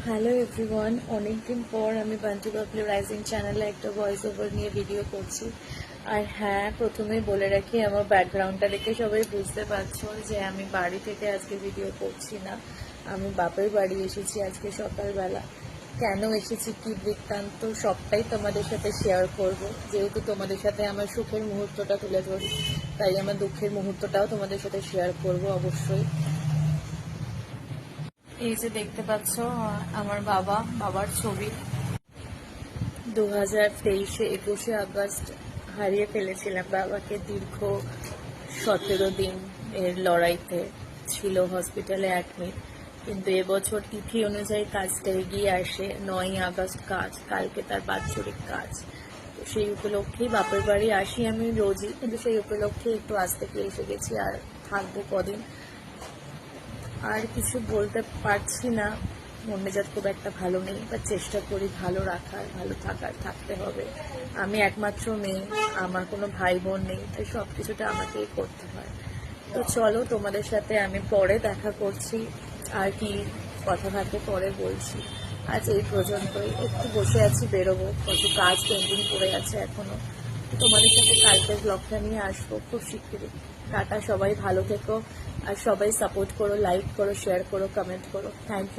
Hello everyone, অনেকদিন পর আমি বান্টি বাবলি রাইজিং চ্যানেলে একটা ভয়েস ওভার নিয়ে ভিডিও করছি। আর হ্যাঁ, প্রথমেই বলে রাখি, আমার ব্যাকগ্রাউন্ডটা দেখে সবাই বুঝতে পারছো যে আমি বাড়ি থেকে আজকে ভিডিও করছি না। আমি বাপের বাড়ি এসেছি আজকে সকালবেলা। কেন এসেছি, কি বৃত্তান্ত, সবটাই তোমাদের সাথে শেয়ার করব। যেহেতু তোমাদের সাথে আমার সুখের মুহূর্তটা তুলে ধরি, তাই আমার দুঃখের মুহূর্তটাও তোমাদের সাথে শেয়ার করব অবশ্যই। এই যে দেখতে পাচ্ছ আমার বাবার ছবি। 2023-এ 21শে আগস্ট হারিয়ে ফেলেছিলাম বাবাকে। দীর্ঘ 17 দিন এর লড়াইতে ছিল হসপিটালে অ্যাডমিট। কিন্তু এবছর তিথি অনুযায়ী কাজটা এগিয়ে আসে। 9ই আগস্ট কাজ, কালকে তার বাৎসরিক কাজ। তো সেই উপলক্ষেই বাপের বাড়ি আসি আমি রোজই, কিন্তু সেই উপলক্ষে একটু আজ থেকে এসে গেছি। আর থাকবো কদিন, আর কিছু বলতে পারছি না। মন মেজাজ খুব একটা ভালো নেই, বা চেষ্টা করি ভালো রাখার, ভালো থাকতে হবে। আমি একমাত্র মেয়ে, আমার কোনো ভাই বোন নেই, তাই সব কিছুটা আমাকেই করতে হয়। তো চলো, তোমাদের সাথে আমি পরে দেখা করছি। আর কি কথা থাকে পরে বলছি। আজ এই পর্যন্তই। একটু বসে আছি, বেরোবো, কত কাজ পেন্ডিং পড়ে আছে এখনো। তোমাদের সাথে কালকের ব্লগটা নিয়ে আসবো খুব শিগগিরই। টাটা, সবাই ভালো থেকো। আর সবাই সাপোর্ট করো, লাইক করো, শেয়ার করো, কমেন্ট করো। Thank you.